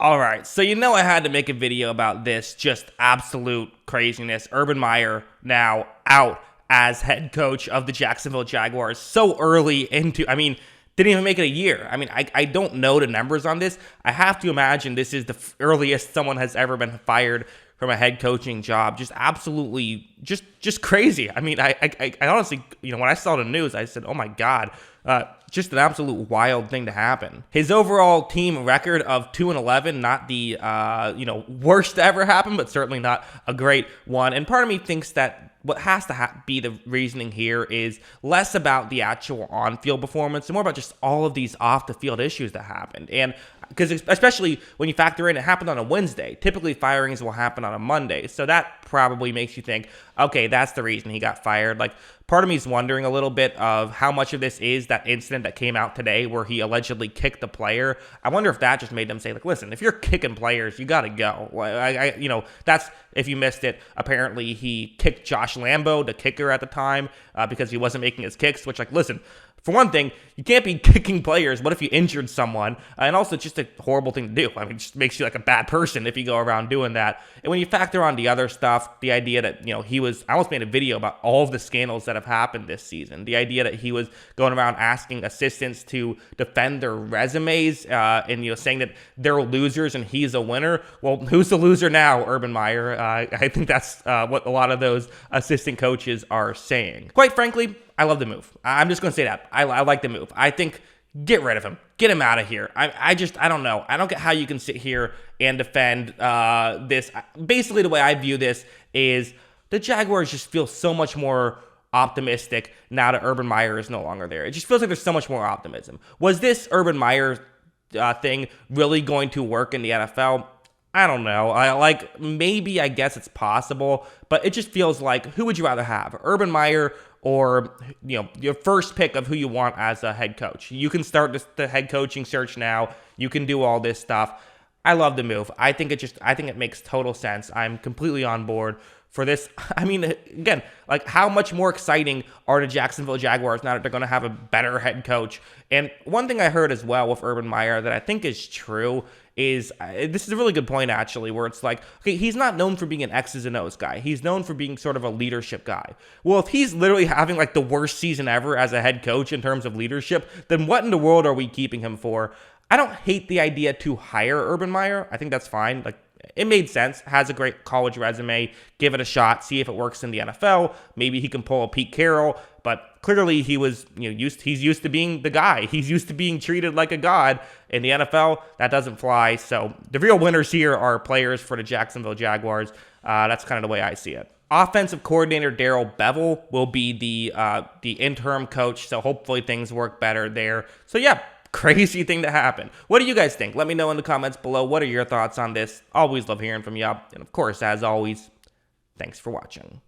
All right, so I had to make a video about this, just absolute craziness. Urban Meyer now out as head coach of the Jacksonville Jaguars so early into, didn't even make it a year. I don't know the numbers on this. I have to imagine this is the earliest someone has ever been fired from a head coaching job. Just absolutely, just crazy. I honestly, when I saw the news, I said, oh my God, just an absolute wild thing to happen. His overall team record of 2-11, not the, worst to ever happen, but certainly not a great one. And part of me thinks that what has to be the reasoning here is less about the actual on-field performance and more about just all of these off-the-field issues that happened. And because especially when you factor in it happened on a Wednesday, typically firings will happen on a Monday. So that probably makes you think, okay, that's the reason he got fired. Like, part of me is wondering a little bit of how much of this is that incident that came out today where he allegedly kicked the player. I wonder if that just made them say, like, listen, if you're kicking players, you got to go. That's, if you missed it, apparently he kicked Josh Lambo, the kicker at the time, because he wasn't making his kicks, which, like, listen, for one thing, you can't be kicking players. What if you injured someone? And also, it's just a horrible thing to do. It just makes you like a bad person if you go around doing that. And when you factor on the other stuff, the idea that, I almost made a video about all of the scandals that have happened this season. The idea that he was going around asking assistants to defend their resumes and, saying that they're losers and he's a winner. Well, who's the loser now, Urban Meyer? I think that's what a lot of those assistant coaches are saying. Quite frankly, I love the move. I'm just going to say that. I like the move. I think get rid of him. Get him out of here. I don't know. I don't get how you can sit here and defend this. Basically, the way I view this is the Jaguars just feel so much more optimistic now that Urban Meyer is no longer there. It just feels like there's so much more optimism. Was this Urban Meyer thing really going to work in the NFL? I don't know. I guess it's possible, but it just feels like, who would you rather have? Urban Meyer or, your first pick of who you want as a head coach? You can start the head coaching search now. You can do all this stuff. I love the move. I think it makes total sense. I'm completely on board for this. Again, like, how much more exciting are the Jacksonville Jaguars now that they're going to have a better head coach? And one thing I heard as well with Urban Meyer that I think is true is, this is a really good point actually, where it's like, okay, he's not known for being an X's and O's guy. He's known for being sort of a leadership guy. Well, if he's literally having like the worst season ever as a head coach in terms of leadership, then what in the world are we keeping him for? I don't hate the idea to hire Urban Meyer. I think that's fine. Like, it made sense. Has a great college resume. Give it a shot. See if it works in the NFL. Maybe he can pull a Pete Carroll. But clearly he was, he's used to being the guy. He's used to being treated like a god. In the NFL, that doesn't fly. So the real winners here are players for the Jacksonville Jaguars. That's kind of the way I see it. Offensive coordinator Darrell Bevell will be the interim coach. So hopefully things work better there. So yeah. Crazy thing to happen. What do you guys think? Let me know in the comments below. What are your thoughts on this? Always love hearing from you. And of course, as always, thanks for watching.